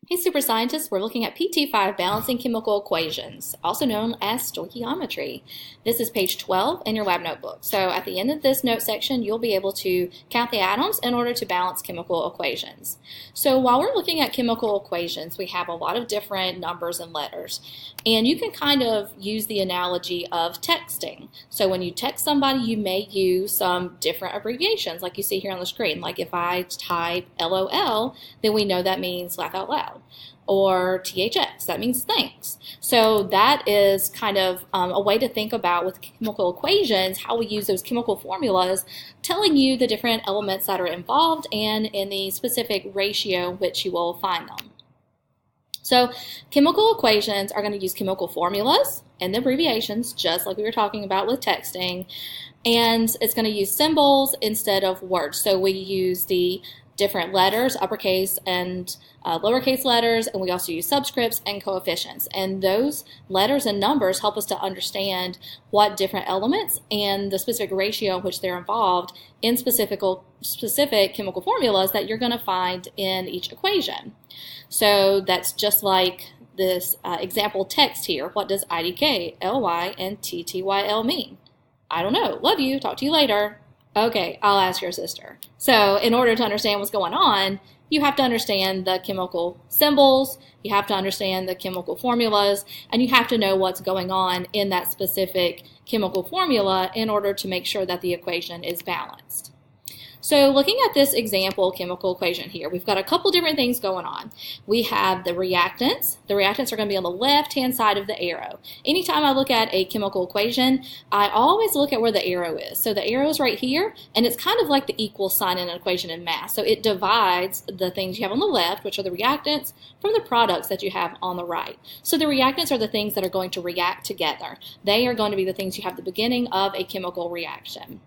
Hey super scientists, we're looking at PT5 balancing chemical equations, also known as stoichiometry. This is page 12 in your lab notebook. So at the end of this note section, you'll be able to count the atoms in order to balance chemical equations. So while we're looking at chemical equations, we have a lot of different numbers and letters. And you can kind of use the analogy of texting. So when you text somebody, you may use some different abbreviations like you see here on the screen. Like if I type LOL, then we know that means laugh out loud. Or THX, that means thanks. So that is kind of a way to think about with chemical equations, how we use those chemical formulas, telling you the different elements that are involved and in the specific ratio in which you will find them. So chemical equations are going to use chemical formulas and the abbreviations, just like we were talking about with texting, and it's going to use symbols instead of words. So we use the different letters, uppercase and lowercase letters, and we also use subscripts and coefficients. And those letters and numbers help us to understand what different elements and the specific ratio in which they're involved in specific chemical formulas that you're going to find in each equation. So that's just like this example text here. What does IDK, LY, and TTYL mean? I don't know. Love you. Talk to you later. Okay, I'll ask your sister. So in order to understand what's going on, you have to understand the chemical symbols, you have to understand the chemical formulas, and you have to know what's going on in that specific chemical formula in order to make sure that the equation is balanced. So looking at this example chemical equation here, we've got a couple different things going on. We have the reactants. The reactants are going to be on the left-hand side of the arrow. Anytime I look at a chemical equation, I always look at where the arrow is. So the arrow is right here, and it's kind of like the equal sign in an equation in math. So it divides the things you have on the left, which are the reactants, from the products that you have on the right. So the reactants are the things that are going to react together. They are going to be the things you have at the beginning of a chemical reaction.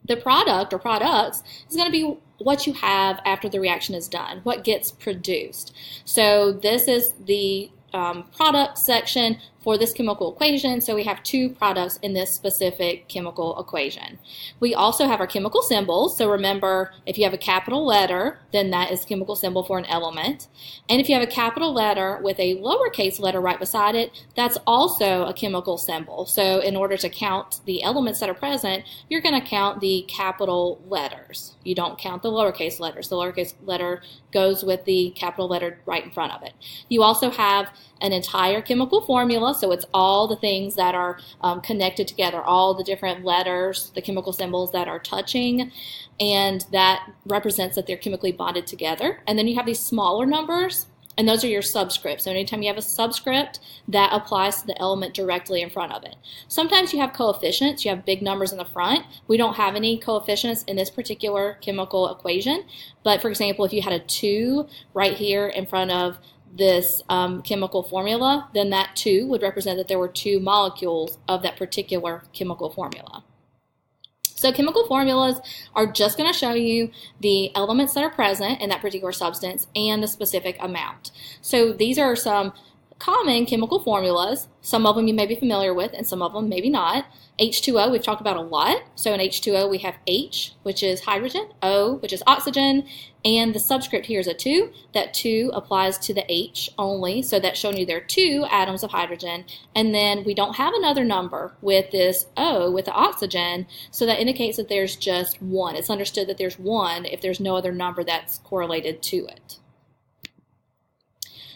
The product or products is going to be what you have after the reaction is done, what gets produced. So this is the product section for this chemical equation. So we have two products in this specific chemical equation. We also have our chemical symbols. So remember, if you have a capital letter, then that is chemical symbol for an element. And if you have a capital letter with a lowercase letter right beside it, that's also a chemical symbol. So in order to count the elements that are present, you're going to count the capital letters. You don't count the lowercase letters. The lowercase letter goes with the capital letter right in front of it. You also have an entire chemical formula, so it's all the things that are connected together, all the different letters, the chemical symbols that are touching, and that represents that they're chemically bonded together. And then you have these smaller numbers, and those are your subscripts. So anytime you have a subscript, that applies to the element directly in front of it. Sometimes you have coefficients, you have big numbers in the front. We don't have any coefficients in this particular chemical equation, but for example, if you had a 2 right here in front of this chemical formula, then that 2 would represent that there were 2 molecules of that particular chemical formula. So chemical formulas are just going to show you the elements that are present in that particular substance and the specific amount. So these are some common chemical formulas. Some of them you may be familiar with and some of them maybe not. H2O we've talked about a lot. So in H2O we have H, which is hydrogen, O, which is oxygen, and the subscript here is a 2. That 2 applies to the H only, so that's showing you there are 2 atoms of hydrogen. And then we don't have another number with this O, with the oxygen, so that indicates that there's just 1. It's understood that there's 1 if there's no other number that's correlated to it.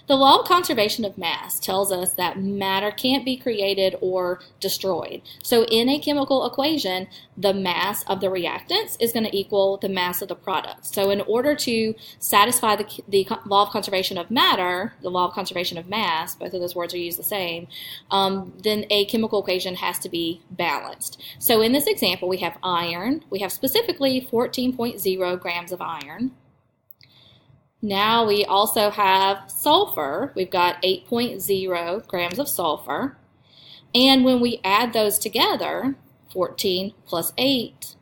The law of conservation of mass tells us that matter can't be created or destroyed. So in a chemical equation, the mass of the reactants is going to equal the mass of the products. So in order to satisfy the law of conservation of matter, the law of conservation of mass, both of those words are used the same, then a chemical equation has to be balanced. So in this example, we have iron. We have specifically 14.0 grams of iron. Now we also have sulfur. We've got 8.0 grams of sulfur. And when we add those together, 14 plus 8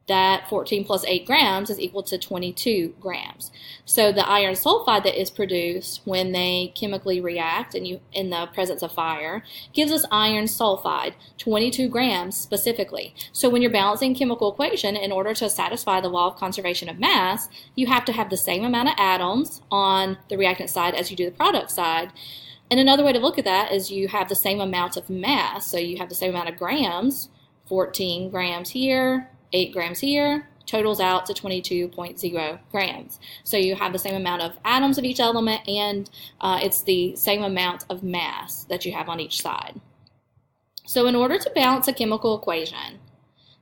that 14 plus 8 grams is equal to 22 grams. So the iron sulfide that is produced when they chemically react in the presence of fire gives us iron sulfide, 22 grams specifically. So when you're balancing chemical equation, in order to satisfy the law of conservation of mass, you have to have the same amount of atoms on the reactant side as you do the product side. And another way to look at that is you have the same amount of mass. So you have the same amount of grams, 14 grams here, 8 grams here, totals out to 22.0 grams. So you have the same amount of atoms of each element, and it's the same amount of mass that you have on each side. So in order to balance a chemical equation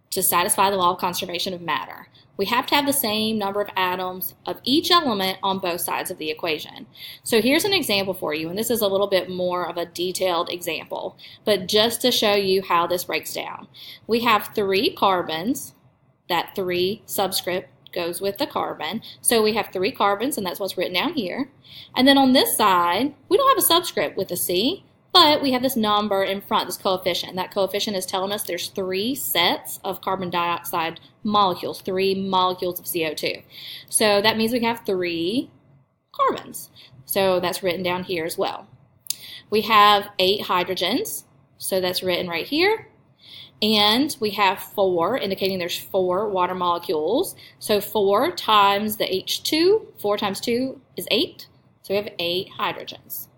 to satisfy the law of conservation of matter, we have to have the same number of atoms of each element on both sides of the equation. So here's an example for you, and this is a little bit more of a detailed example, but just to show you how this breaks down. We have 3 carbons. That 3 subscript goes with the carbon. So we have 3 carbons, and that's what's written down here. And then on this side, we don't have a subscript with a C, but we have this number in front, this coefficient. That coefficient is telling us there's 3 sets of carbon dioxide molecules, 3 molecules of CO2. So that means we have 3 carbons. So that's written down here as well. We have 8 hydrogens, so that's written right here. And we have 4, indicating there's 4 water molecules. So 4 times the H2, 4 times 2 is 8. So we have 8 hydrogens.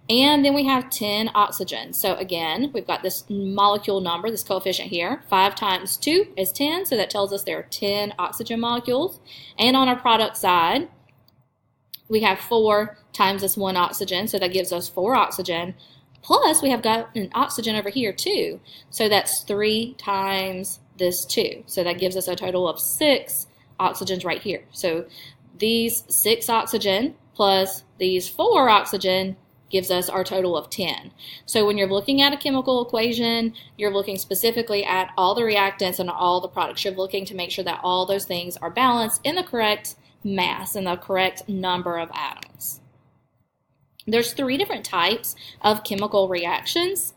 And then we have 10 oxygens. So again, we've got this molecule number, this coefficient here. 5 times 2 is 10, so that tells us there are 10 oxygen molecules. And on our product side, we have 4 times this 1 oxygen, so that gives us 4 oxygen. Plus, we have got an oxygen over here too. So that's 3 times this 2. So that gives us a total of 6 oxygens right here. So these 6 oxygen plus these 4 oxygen gives us our total of 10. So when you're looking at a chemical equation, you're looking specifically at all the reactants and all the products. You're looking to make sure that all those things are balanced in the correct mass and the correct number of atoms. There's 3 different types of chemical reactions.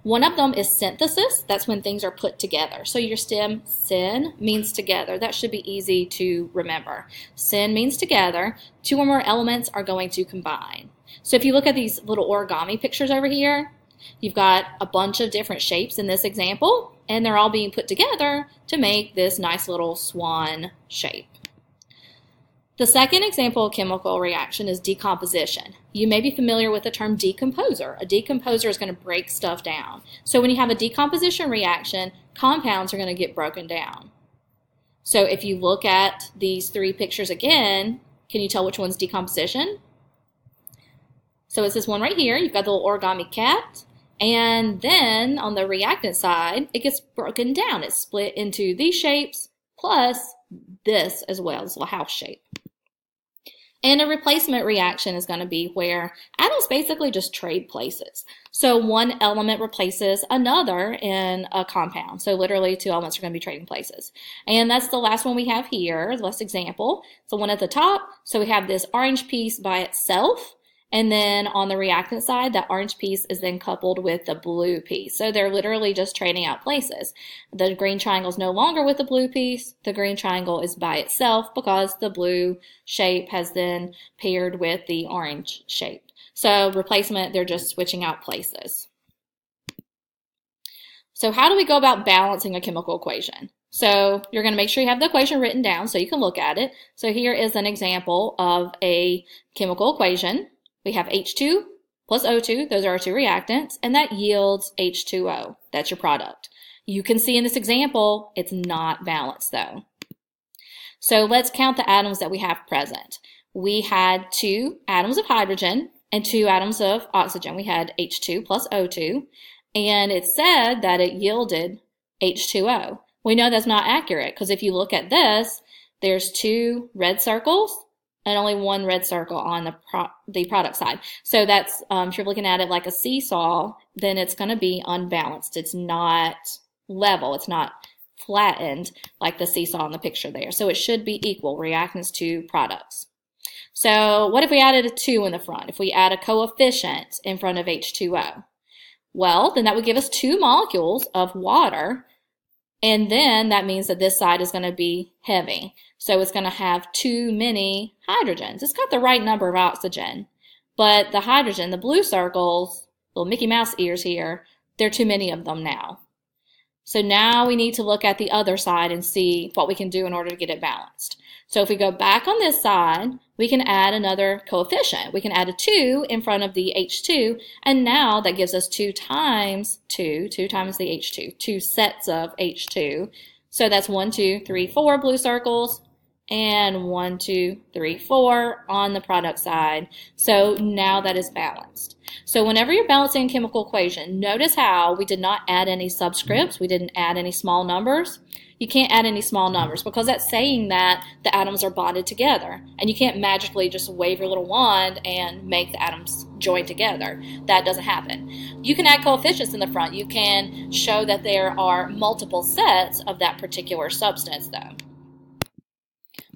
One of them is synthesis. That's when things are put together. So your stem, syn, means together. That should be easy to remember. Syn means together. 2 or more elements are going to combine. So if you look at these little origami pictures over here, you've got a bunch of different shapes in this example, and they're all being put together to make this nice little swan shape. The second example of chemical reaction is decomposition. You may be familiar with the term decomposer. A decomposer is going to break stuff down. So when you have a decomposition reaction, compounds are going to get broken down. So if you look at these 3 pictures again, can you tell which one's decomposition? So it's this one right here. You've got the little origami cat. And then on the reactant side, it gets broken down. It's split into these shapes plus this as well, this little house shape. And a replacement reaction is going to be where atoms basically just trade places. So one element replaces another in a compound. So literally 2 elements are going to be trading places. And that's the last one we have here, the last example. So one at the top. So we have this orange piece by itself. And then on the reactant side, that orange piece is then coupled with the blue piece. So they're literally just trading out places. The green triangle is no longer with the blue piece. The green triangle is by itself because the blue shape has then paired with the orange shape. So replacement, they're just switching out places. So how do we go about balancing a chemical equation? So you're going to make sure you have the equation written down so you can look at it. So here is an example of a chemical equation. We have H2 plus O2, those are our 2 reactants, and that yields H2O. That's your product. You can see in this example, it's not balanced though. So let's count the atoms that we have present. We had 2 atoms of hydrogen and 2 atoms of oxygen. We had H2 plus O2, and it said that it yielded H2O. We know that's not accurate because if you look at this, there's 2 red circles and only 1 red circle on the product side. So that's, if you're looking at it like a seesaw, then it's going to be unbalanced. It's not level. It's not flattened like the seesaw in the picture there. So it should be equal, reactants to products. So what if we added a 2 in the front? If we add a coefficient in front of H2O? Well, then that would give us 2 molecules of water And then that means that this side is going to be heavy. So it's going to have too many hydrogens. It's got the right number of oxygen, but the hydrogen, the blue circles, little Mickey Mouse ears here, there are too many of them now. So now we need to look at the other side and see what we can do in order to get it balanced. So if we go back on this side, we can add another coefficient. We can add a 2 in front of the H2, and now that gives us 2 times the H2, 2 sets of H2. So that's 1, 2, 3, 4 blue circles, and 1, 2, 3, 4 on the product side. So now that is balanced. So whenever you're balancing a chemical equation, notice how we did not add any subscripts. We didn't add any small numbers. You can't add any small numbers because that's saying that the atoms are bonded together. And you can't magically just wave your little wand and make the atoms join together. That doesn't happen. You can add coefficients in the front. You can show that there are multiple sets of that particular substance, though.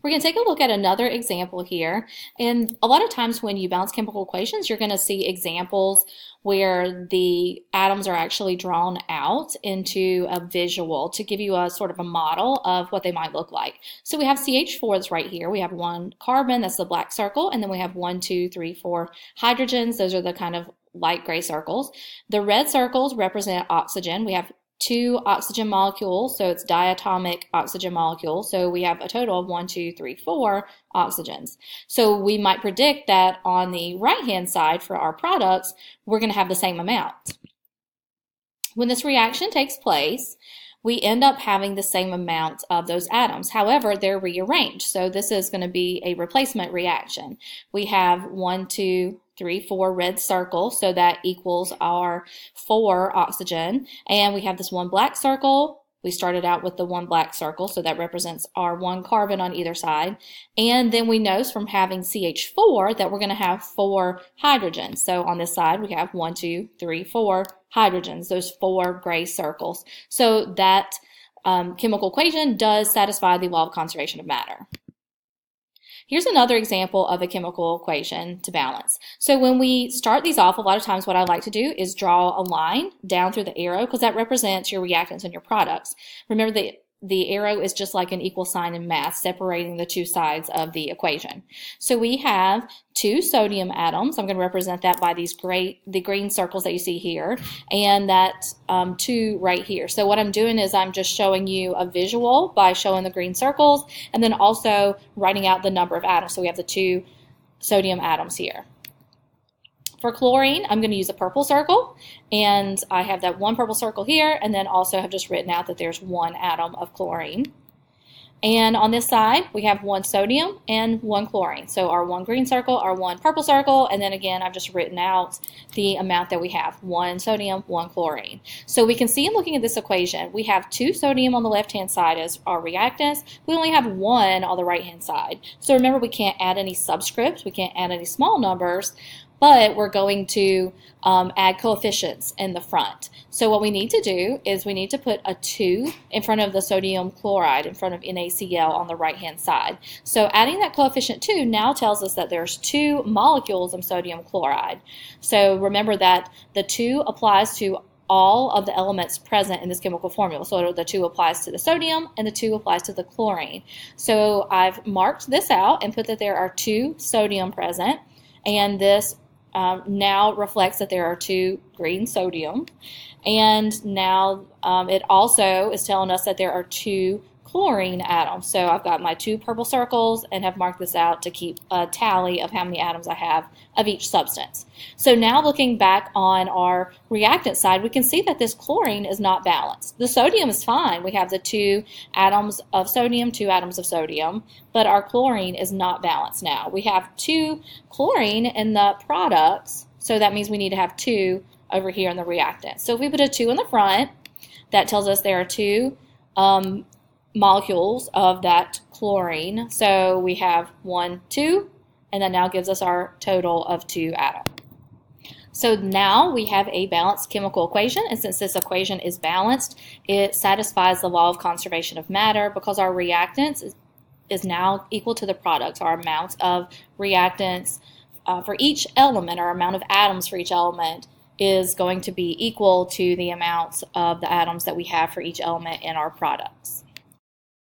We're going to take a look at another example here. And a lot of times when you balance chemical equations, you're going to see examples where the atoms are actually drawn out into a visual to give you a sort of a model of what they might look like. So we have CH4 that's right here. We have 1 carbon, that's the black circle, and then we have 1, 2, 3, 4 hydrogens. Those are the kind of light gray circles. The red circles represent oxygen. We have 2 oxygen molecules, so it's diatomic oxygen molecules. So we have a total of 1, 2, 3, 4 oxygens. So we might predict that on the right-hand side for our products, we're going to have the same amount. When this reaction takes place, we end up having the same amount of those atoms. However, they're rearranged. So this is going to be a replacement reaction. We have 1, 2, 3, 4 red circles, so that equals our 4 oxygen. And we have this 1 black circle. We started out with the 1 black circle, so that represents our 1 carbon on either side. And then we know from having CH4 that we're going to have 4 hydrogens. So on this side, we have 1, 2, 3, 4 hydrogens, those 4 gray circles. So that chemical equation does satisfy the law of conservation of matter. Here's another example of a chemical equation to balance. So when we start these off, a lot of times what I like to do is draw a line down through the arrow because that represents your reactants and your products. Remember the arrow is just like an equal sign in math, separating the 2 sides of the equation. So we have 2 sodium atoms. I'm going to represent that by the green circles that you see here, and that 2 right here. So what I'm doing is I'm just showing you a visual by showing the green circles, and then also writing out the number of atoms. So we have the 2 sodium atoms here. For chlorine, I'm going to use a purple circle, and I have that 1 purple circle here, and then also have just written out that there's 1 atom of chlorine. And on this side, we have 1 sodium and 1 chlorine. So our 1 green circle, our 1 purple circle, and then again, I've just written out the amount that we have, 1 sodium, 1 chlorine. So we can see in looking at this equation, we have 2 sodium on the left-hand side as our reactants. We only have 1 on the right-hand side. So remember, we can't add any subscripts. We can't add any small numbers. But we're going to add coefficients in the front. So what we need to do is we need to put a 2 in front of the sodium chloride, in front of NaCl on the right-hand side. So adding that coefficient 2 now tells us that there's 2 molecules of sodium chloride. So remember that the 2 applies to all of the elements present in this chemical formula. So the 2 applies to the sodium and the 2 applies to the chlorine. So I've marked this out and put that there are 2 sodium present, and this now reflects that there are 2 green sodium, and now it also is telling us that there are 2 chlorine atoms. So I've got my 2 purple circles and have marked this out to keep a tally of how many atoms I have of each substance. So now looking back on our reactant side, we can see that this chlorine is not balanced. The sodium is fine. We have the 2 atoms of sodium, 2 atoms of sodium, but our chlorine is not balanced now. We have 2 chlorine in the products, so that means we need to have 2 over here in the reactant. So if we put a 2 in the front, that tells us there are 2 molecules of that chlorine. So we have 1, 2, and that now gives us our total of 2 atoms. So now we have a balanced chemical equation, and since this equation is balanced, it satisfies the law of conservation of matter because our reactants is now equal to the products. Our amount of reactants for each element, our amount of atoms for each element, is going to be equal to the amounts of the atoms that we have for each element in our products.